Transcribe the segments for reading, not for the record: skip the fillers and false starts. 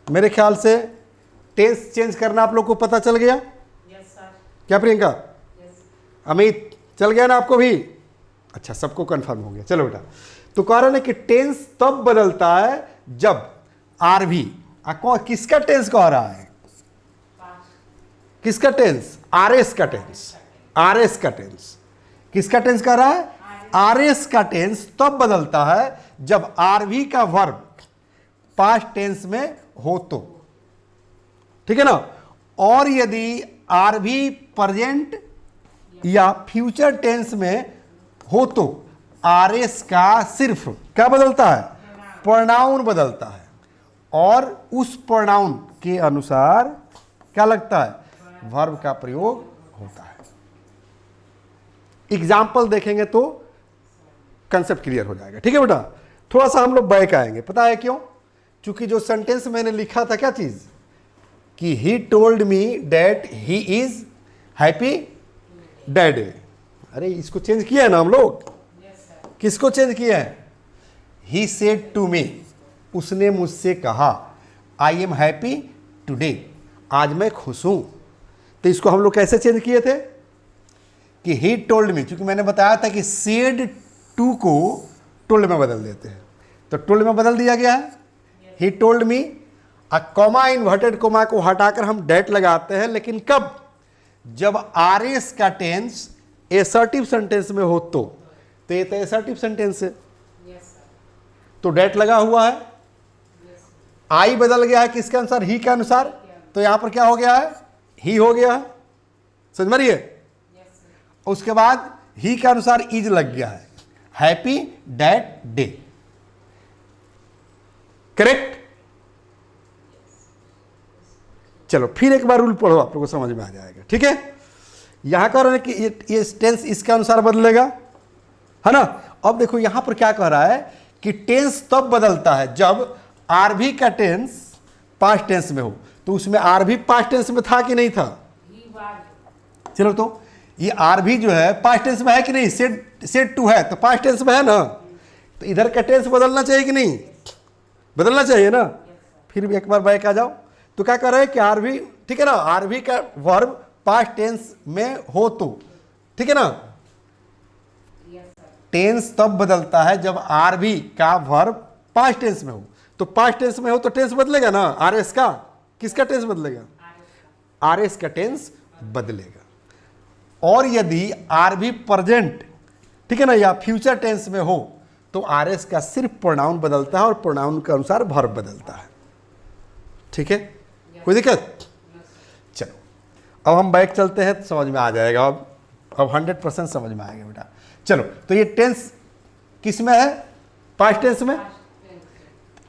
मेरे ख्याल से टेंस चेंज करना आप लोग को पता चल गया। क्या प्रियंका? अमित, चल गया ना आपको भी? अच्छा, सबको कंफर्म हो गया। चलो बेटा, तो कह रहे हैं कि टेंस तब बदलता है जब आरवी, किसका टेंस कह रहा है? किसका टेंस? आरएस का टेंस। आरएस का टेंस किसका टेंस कह रहा है? आरएस का टेंस तब बदलता है जब आरवी का वर्ब पास्ट टेंस में हो तो, ठीक है ना। और यदि आरवी प्रेजेंट या फ्यूचर टेंस में हो तो आरएस का सिर्फ क्या बदलता है? प्रोनाउन बदलता है, और उस प्रोनाउन के अनुसार क्या लगता है? वर्ब का प्रयोग होता है। एग्जाम्पल देखेंगे तो कंसेप्ट क्लियर हो जाएगा, ठीक है बेटा। थोड़ा सा हम लोग बैक आएंगे, पता है क्यों? क्योंकि जो सेंटेंस मैंने लिखा था, क्या चीज, कि he told me that he is happy dad. अरे इसको चेंज किया है ना हम लोग। किसको चेंज किया है? ही सेड टू मी, उसने मुझसे कहा, आई एम हैप्पी टुडे, आज मैं खुश हूं। तो इसको हम लोग कैसे चेंज किए थे? कि ही टोल्ड मी, क्योंकि मैंने बताया था कि सेड टू को टोल्ड में बदल देते हैं, तो टोल्ड में बदल दिया गया है। He told me, comma inverted comma को हटाकर हम डेट लगाते हैं, लेकिन कब? जब आरएस का टेंस एसर्टिव सेंटेंस में हो तो ये तो एसर्टिव सेंटेंस है, तो डेट लगा हुआ है। आई बदल गया है किसके अनुसार? ही के अनुसार, तो यहां पर क्या हो गया है? ही हो गया है। समझ मारिए। उसके बाद ही के अनुसार इज लग गया है, हैप्पी डैड डे, करेक्ट। चलो फिर एक बार रूल पढ़ो, आप लोगों को समझ में आ जाएगा, ठीक है। यहां कह रहे हैं कि ये टेंस इसके अनुसार बदलेगा, है ना। अब देखो यहां पर क्या कह रहा है कि टेंस तब बदलता है जब आरवी का टेंस पास्ट टेंस में हो। तो उसमें आरवी पास्ट टेंस में था कि नहीं था? चलो, तो ये आरवी जो है पास्ट टेंस में है कि नहीं? सेड टू है तो पास्ट टेंस में है ना, तो इधर का टेंस बदलना चाहिए कि नहीं? बदलना चाहिए ना। फिर भी एक बार बैक आ जाओ, तो क्या कर रहे हैं कि आरवी, ठीक है ना, आरवी का वर्ब पास्ट टेंस में हो तो, ठीक है ना। टेंस तब बदलता है जब आरवी का वर्ब पास्ट टेंस में हो। तो पास्ट टेंस में हो तो टेंस बदलेगा ना, आरएस का। किसका टेंस बदलेगा? आरएस का टेंस बदलेगा। और यदि आरवी प्रेजेंट, ठीक है ना, या फ्यूचर टेंस में हो तो आरएस का सिर्फ प्रोनाउन बदलता है, और प्रोनाउन के अनुसार वर्ब बदलता है, ठीक है। कोई दिक्कत? चलो अब हम बैक चलते हैं तो समझ में आ जाएगा। अब 100% समझ में आएगा बेटा। चलो, तो ये टेंस किस में है? पास्ट टेंस में।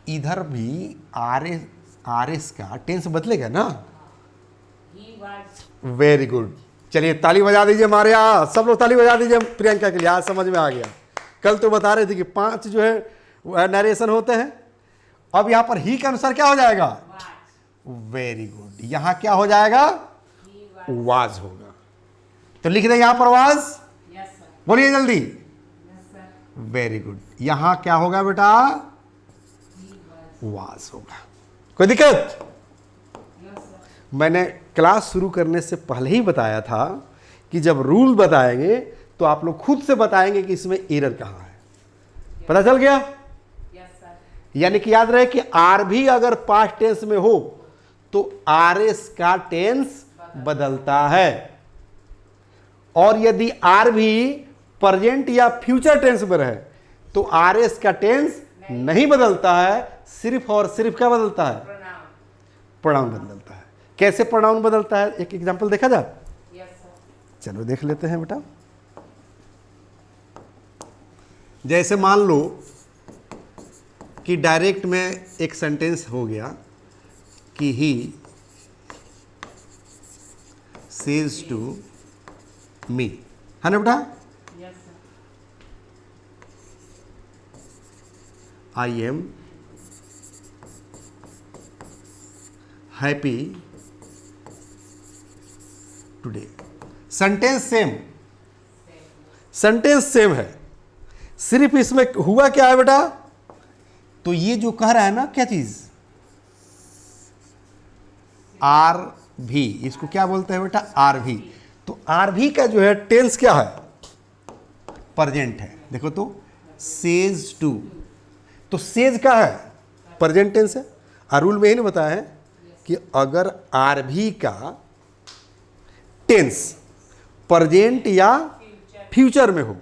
इधर भी आरएस का टेंस बदलेगा ना। वेरी गुड, चलिए ताली बजा दीजिए हमारे यहाँ, सब लोग ताली बजा दीजिए प्रियंका के लिए। आज समझ में आ गया। कल तो बता रहे थे कि 5 जो है नरेशन होते हैं, अब यहां पर ही के अनुसार क्या हो जाएगा? वेरी गुड, यहां क्या हो जाएगा? वाज होगा। तो लिख दें यहां पर वाज। बोलिए जल्दी। वेरी गुड, यहां क्या होगा बेटा? वाज होगा। कोई दिक्कत? मैंने क्लास शुरू करने से पहले ही बताया था कि जब रूल बताएंगे तो आप लोग खुद से बताएंगे कि इसमें एरर कहां है। पता चल गया? यानी कि याद रहे कि आर भी अगर पास्ट टेंस में हो तो आरएस का टेंस बदलता है, और यदि आर भी प्रेजेंट या फ्यूचर टेंस में रहे तो आरएस का टेंस नहीं बदलता है, सिर्फ और सिर्फ क्या बदलता है? प्रोनाउन बदलता है। कैसे प्रोनाउन बदलता है? एक एग्जांपल देखा जाए। चलो देख लेते हैं बेटा। जैसे मान लो कि डायरेक्ट में एक सेंटेंस हो गया कि ही सेज टू मी, है ना बेटा? I am happy today. Sentence same, sentence same है, सिर्फ इसमें हुआ क्या है बेटा? तो ये जो कह रहा है ना, क्या चीज? आर भी, इसको क्या बोलते हैं बेटा? आर भी। तो आर भी का जो है टेंस क्या है? प्रेजेंट है। देखो तो सेज टू, तो सेज का है प्रेजेंट टेंस है। और रूल में ही नहीं बताया है कि अगर आर भी का टेंस प्रेजेंट या फ्यूचर में हो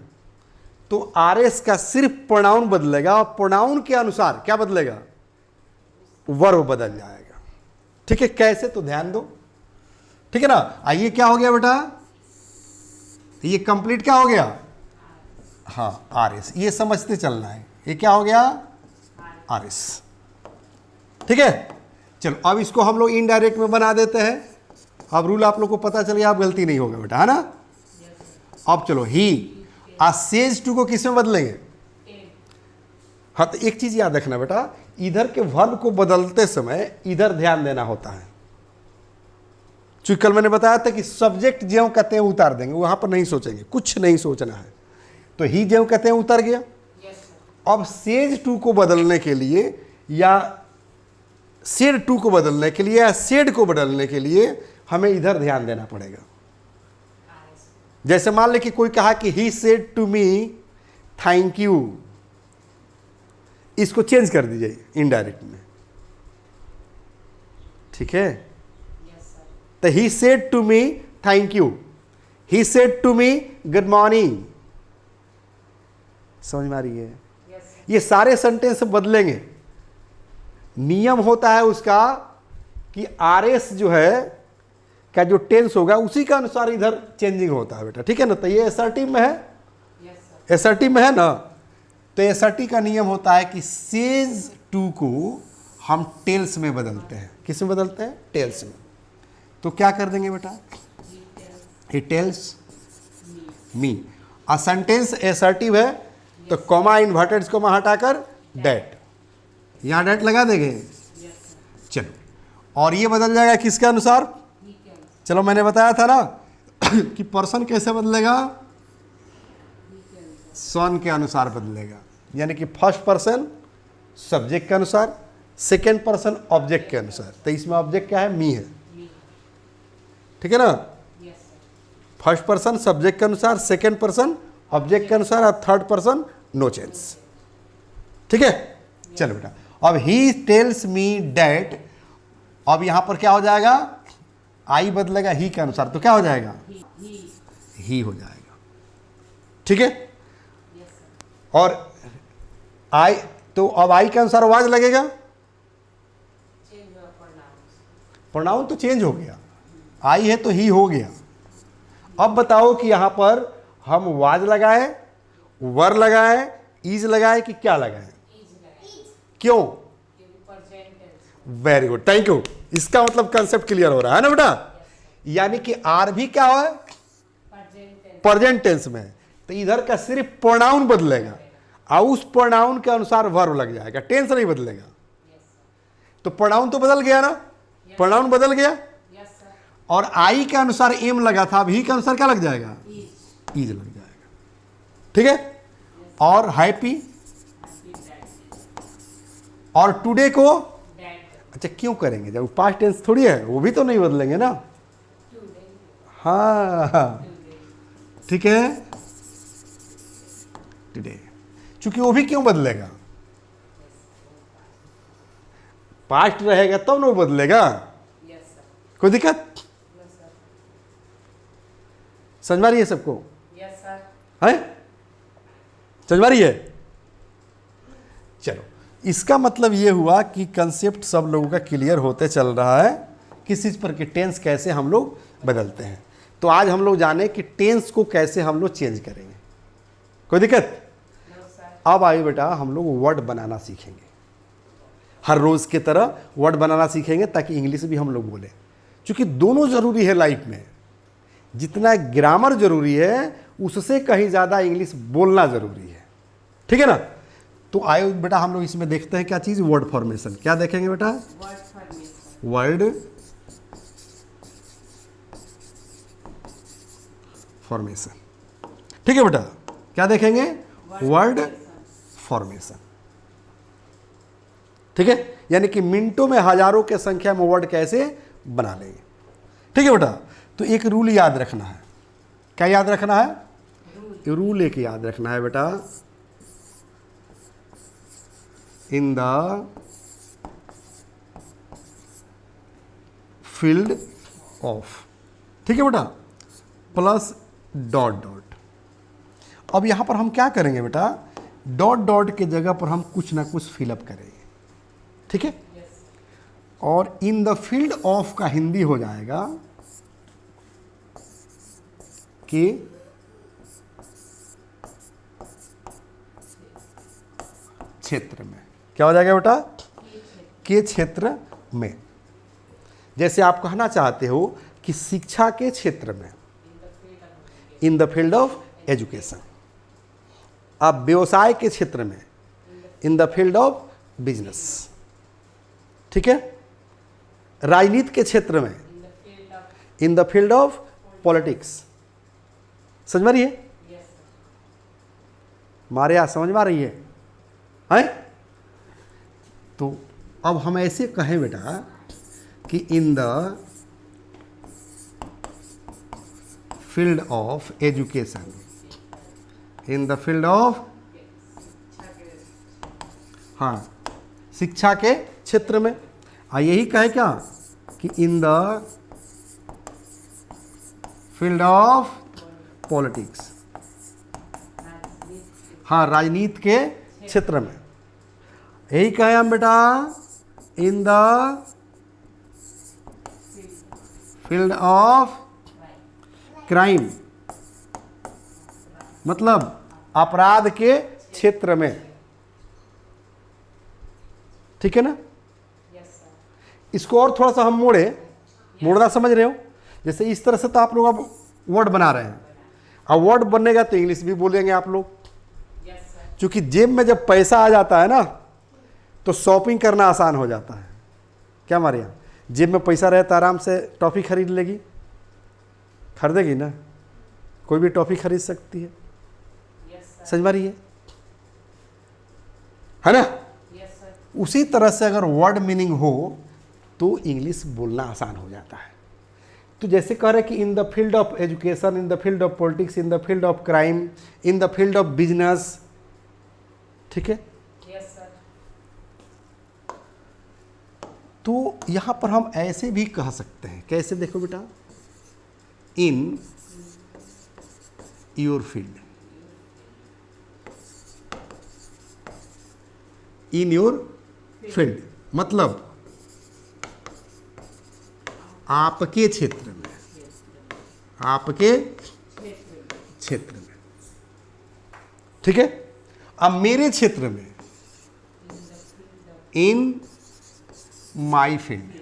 तो आर एस का सिर्फ प्रोनाउन बदलेगा और प्रोनाउन के अनुसार क्या बदलेगा? वर्ब बदल जाएगा। ठीक है, कैसे? तो ध्यान दो, ठीक है ना। आइए, क्या हो गया बेटा? ये कंप्लीट क्या हो गया? हाँ, आर एस, ये समझते चलना है। ये क्या हो गया? R S. ठीक है, चलो अब इसको हम लोग इनडायरेक्ट में बना देते हैं। अब रूल आप लोग को पता चल गया, अब गलती नहीं होगा बेटा, है ना। अब चलो, ही सेज टू को किस में बदलेंगे? हाँ, तो एक चीज याद रखना बेटा, इधर के वर्ब को बदलते समय इधर ध्यान देना होता है। चूंकि कल मैंने बताया था कि सब्जेक्ट ज्यों कहते हैं उतार देंगे, वहां पर नहीं सोचेंगे, कुछ नहीं सोचना है। तो ही ज्यों कहते हैं उतर गया। अब सेज टू को बदलने के लिए या सेड टू को बदलने के लिए या सेड को बदलने के लिए हमें इधर ध्यान देना पड़ेगा। जैसे मान ले कि कोई कहा कि he said to me thank you, इसको चेंज कर दीजिए इनडायरेक्ट में। ठीक है, तो he said to me thank you, he said to me good morning. समझ में आ रही है? ये सारे सेंटेंस बदलेंगे। नियम होता है उसका कि आर एस जो है का जो टेंस होगा उसी का अनुसार इधर चेंजिंग होता है बेटा। ठीक है ना। तो ये एसर्टिव में है, एसर्टिव में है ना। तो एसर्टिव का नियम होता है कि सेज टू को हम टेल्स में बदलते हैं। किस में बदलते हैं? टेल्स में। तो क्या कर देंगे बेटा? He tells me. A sentence assertive है तो कॉमा इन्वर्टेड कॉमा हटाकर डेट, यहां डेट लगा देंगे। चलो, और ये बदल जाएगा किसके अनुसार? चलो, मैंने बताया था ना कि पर्सन कैसे बदलेगा? सन के अनुसार बदलेगा। यानी कि फर्स्ट पर्सन सब्जेक्ट के अनुसार, सेकेंड पर्सन ऑब्जेक्ट के अनुसार। तो इसमें ऑब्जेक्ट क्या है? मी है। ठीक है ना। फर्स्ट पर्सन सब्जेक्ट के अनुसार, सेकेंड पर्सन ऑब्जेक्ट के अनुसार और थर्ड पर्सन नो चेंज। ठीक है, चलो बेटा। अब ही टेल्स मी डैट, अब यहां पर क्या हो जाएगा? आई बदलेगा ही के अनुसार, तो क्या हो जाएगा? ही हो जाएगा। ठीक है, और आई, तो अब आई के अनुसार आवाज लगेगा। प्रोनाउन तो चेंज हो गया, आई है तो ही हो गया। अब बताओ कि यहां पर हम वाज लगाए, वर लगाए, इज लगाए कि क्या लगाए? क्यों? Very good, thank you. इसका मतलब कंसेप्ट क्लियर हो रहा है ना बेटा। यानी कि आर भी क्या है? प्रेजेंट टेंस में। तो इधर का सिर्फ प्रोनाउन बदलेगा और उस प्रोनाउन के अनुसार वर्ब लग जाएगा, टेंस नहीं बदलेगा। तो प्रोनाउन तो बदल गया ना, प्रोनाउन बदल गया। और आई के अनुसार एम लगा था, अब ही के अनुसार क्या लग जाएगा? इज लग जाएगा। ठीक है, और हैप्पी और टुडे को अच्छा क्यों करेंगे जब पास्ट टेंस थोड़ी है, वो भी तो नहीं बदलेंगे ना। हाँ, ठीक है, टुडे, क्योंकि वो भी क्यों बदलेगा? पास्ट रहेगा तब तो ना वो बदलेगा। कोई दिक्कत? समझ में आ रही है सबको? है, समझ में आ रही है? चलो, इसका मतलब ये हुआ कि कंसेप्ट सब लोगों का क्लियर होते चल रहा है किस चीज़ पर कि टेंस कैसे हम लोग बदलते हैं। तो आज हम लोग जाने कि टेंस को कैसे हम लोग चेंज करेंगे। कोई दिक्कत? अब आइए बेटा, हम लोग वर्ड बनाना सीखेंगे, हर रोज़ की तरह वर्ड बनाना सीखेंगे ताकि इंग्लिश भी हम लोग बोलें। क्योंकि दोनों ज़रूरी है लाइफ में, जितना ग्रामर ज़रूरी है उससे कहीं ज़्यादा इंग्लिश बोलना ज़रूरी है। ठीक है ना। तो आयो बेटा, हम लोग इसमें देखते हैं क्या चीज़? Word formation. क्या देखेंगे बेटा? Word formation. ठीक है बेटा, क्या देखेंगे? Word formation. ठीक है, यानी कि मिनटों में हजारों के संख्या में वर्ड कैसे बना लेंगे। ठीक है बेटा, तो एक रूल याद रखना है। क्या याद रखना है? रूल एक याद रखना है बेटा, इन द फील्ड ऑफ, ठीक है बेटा, प्लस डॉट डॉट। अब यहां पर हम क्या करेंगे बेटा, डॉट डॉट के जगह पर हम कुछ ना कुछ फिलअप करेंगे। ठीक है, और इन द फील्ड ऑफ का हिंदी हो जाएगा कि क्षेत्र में। क्या हो जाएगा बेटा? के क्षेत्र में। जैसे आप कहना चाहते हो कि शिक्षा के क्षेत्र में, इन द फील्ड ऑफ एजुकेशन। आप व्यवसाय के क्षेत्र में, इन द फील्ड ऑफ बिजनेस। ठीक है, राजनीति के क्षेत्र में, इन द फील्ड ऑफ पॉलिटिक्स। समझ में रही है? हमारे यहाँ समझ में आ रही है? तो अब हम ऐसे कहें बेटा कि in the field of education, in the field of, हाँ, शिक्षा के क्षेत्र में। यही कहें क्या कि in the field of politics, हाँ, राजनीति के क्षेत्र में। यही कहें हम बेटा, इन द फील्ड ऑफ क्राइम, मतलब अपराध के क्षेत्र में। ठीक है ना? इसको और थोड़ा सा हम मोड़ना समझ रहे हो? जैसे इस तरह से तो आप लोग अब वर्ड बना रहे हैं, अब वर्ड बनेगा तो इंग्लिश भी बोलेंगे आप लोग। क्योंकि जेब में जब पैसा आ जाता है ना तो शॉपिंग करना आसान हो जाता है। क्या हमारे यहाँ जेब में पैसा रहे तो आराम से टॉफ़ी खरीद लेगी, खरीदेगी ना? कोई भी टॉफ़ी खरीद सकती है। समझ में रही है ना? उसी तरह से अगर वर्ड मीनिंग हो तो इंग्लिश बोलना आसान हो जाता है। तो जैसे कह रहे कि in the field of education, in the field of politics, in the field of crime, in the field of business. ठीक है? तो यहां पर हम ऐसे भी कह सकते हैं। कैसे? देखो बेटा, in your field, in your field मतलब आपके क्षेत्र में, आपके क्षेत्र में। ठीक है? अब मेरे क्षेत्र में, इन माई फील्ड।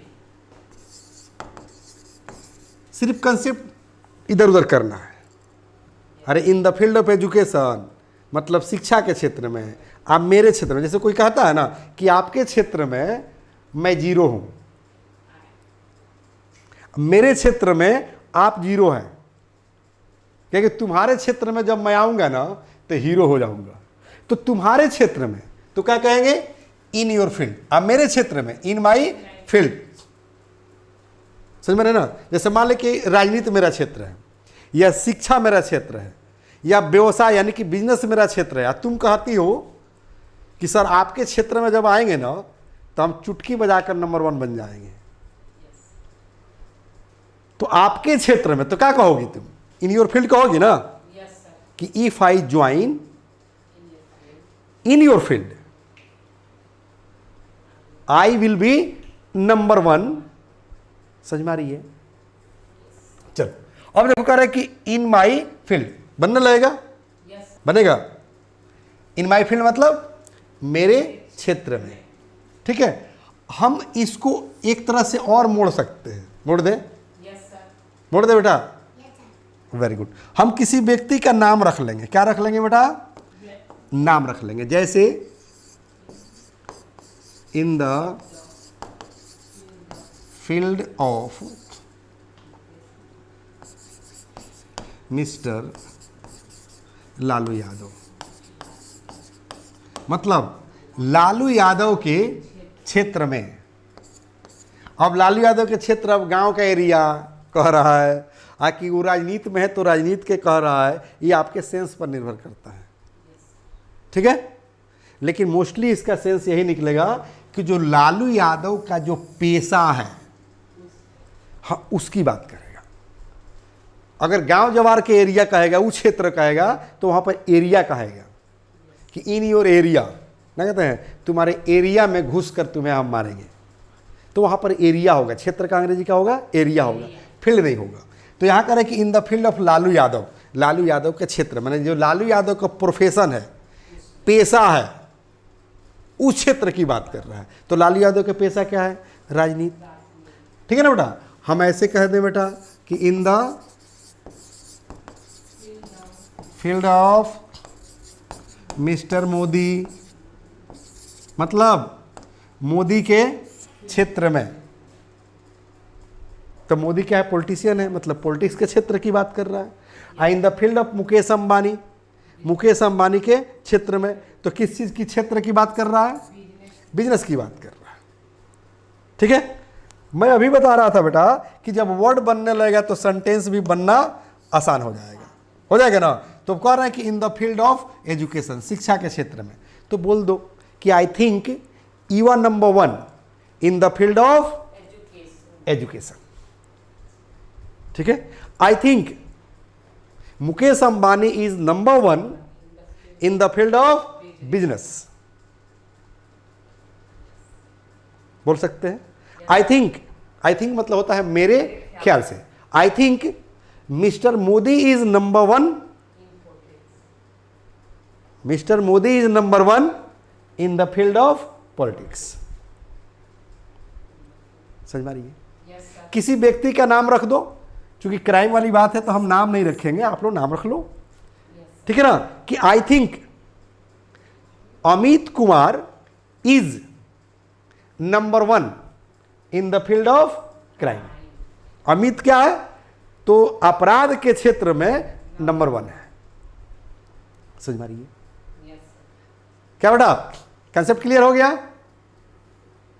सिर्फ कंसेप्ट इधर उधर करना है। अरे इन द फील्ड ऑफ एजुकेशन मतलब शिक्षा के क्षेत्र में, आप मेरे क्षेत्र में। जैसे कोई कहता है ना कि आपके क्षेत्र में मैं जीरो हूं, मेरे क्षेत्र में आप जीरो हैं, क्योंकि तुम्हारे क्षेत्र में जब मैं आऊंगा ना तो हीरो हो जाऊंगा। तो तुम्हारे क्षेत्र में तो क्या कहेंगे? In your field. अब मेरे क्षेत्र में, इन माई फील्ड। समझ में रहे ना? जैसे मान लें कि राजनीति मेरा क्षेत्र है, या शिक्षा मेरा क्षेत्र है, या व्यवसाय यानी कि बिजनेस मेरा क्षेत्र है। तुम कहती हो कि सर आपके क्षेत्र में जब आएंगे ना तो हम चुटकी बजाकर नंबर 1 बन जाएंगे। तो आपके क्षेत्र में तो क्या कहोगी तुम? इन योर फील्ड कहोगी ना? कि if I join in your field I will be number 1। समझ में आ रही है? चलो अब देखो कह रहा है कि इन माई फील्ड बनने लगेगा। बनेगा। इन माई फील्ड मतलब मेरे क्षेत्र में। ठीक है? हम इसको एक तरह से और मोड़ सकते हैं। मोड़ दे? मोड़ दे बेटा? Very good. हम किसी व्यक्ति का नाम रख लेंगे। क्या रख लेंगे बेटा? नाम रख लेंगे। जैसे इन the field of mister Lalu Yadav, मतलब लालू यादव के क्षेत्र में। अब लालू यादव के क्षेत्र अब गांव का एरिया कह रहा है, कि वो राजनीति में है तो राजनीति के कह रहा है, ये आपके सेंस पर निर्भर करता है, ठीक है। लेकिन मोस्टली इसका सेंस यही निकलेगा कि जो लालू यादव का जो पेशा है, हाँ, उसकी बात करेगा। अगर गांव जवार के एरिया कहेगा, वो क्षेत्र कहेगा, तो वहां पर एरिया कहेगा कि इन योर एरिया, ना कहते हैं तुम्हारे एरिया में घुस कर तुम्हें हम मारेंगे, तो वहां पर एरिया होगा। क्षेत्र का अंग्रेजी का होगा एरिया होगा, फील्ड नहीं होगा। तो यहां कह रहे हैं कि in the field of Lalu Yadav, Lalu Yadav के क्षेत्र, मैंने जो लालू यादव का प्रोफेशन है, पेशा है, उस क्षेत्र की बात कर रहा है। तो लालू यादव का पेशा क्या है? राजनीति, ठीक है ना बेटा। हम ऐसे कह दें बेटा कि in the field of mister Modi, मतलब मोदी के क्षेत्र में। तो मोदी क्या है? पॉलिटिशियन है, मतलब पॉलिटिक्स के क्षेत्र की बात कर रहा है। इन the field of Mukesh Ambani, Mukesh Ambani के क्षेत्र में। तो किस चीज की क्षेत्र की बात कर रहा है? बिजनेस की बात कर रहा है, ठीक है। मैं अभी बता रहा था बेटा कि जब वर्ड बनने लगेगा तो सेंटेंस भी बनना आसान हो जाएगा ना। तो कह रहे हैं कि in the field of education, शिक्षा के क्षेत्र में। तो बोल दो कि I think you are number 1 in the field of education, ठीक है। I think Mukesh Ambani is number 1 in the field of business, बोल सकते हैं। आई थिंक मतलब होता है मेरे ख्याल से। I think mister Modi is number 1, mister Modi is number 1 in the field of politics. समझ में आ रही है? किसी व्यक्ति का नाम रख दो, क्योंकि क्राइम वाली बात है तो हम नाम नहीं रखेंगे, आप लोग नाम रख लो, ठीक है ना। कि I think Amit Kumar is number 1 in the field of crime. Amit क्या है? तो अपराध के क्षेत्र में नंबर 1 है। समझ में आ रही है क्या बेटा? कंसेप्ट क्लियर हो गया?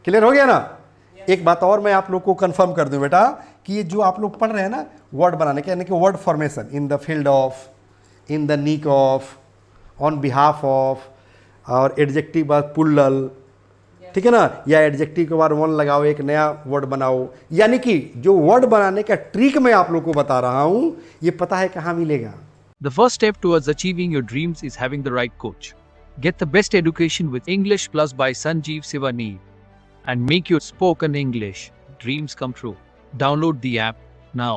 क्लियर हो गया ना? एक बात और मैं आप लोग को कंफर्म कर दूं बेटा कि ये जो आप लोग पढ़ रहे हैं ना वर्ड बनाने के, यानी कि word formation, in the field of, in the नीक ऑफ, ऑन बिहाफ ऑफ, और एडजेक्टिव बाद पुल्लल, ठीक है ना, या एडजेक्टिव के बाद 1 लगाओ, एक नया वर्ड बनाओ। यानी कि जो वर्ड बनाने का ट्रिक मैं आप लोग को बता रहा हूं, ये पता है कहां मिलेगा। The first step towards achieving your dreams is having the right coach. Get the best education with English Plus by Sanjeev Sivanee and make your spoken English dreams come true. Download the app now.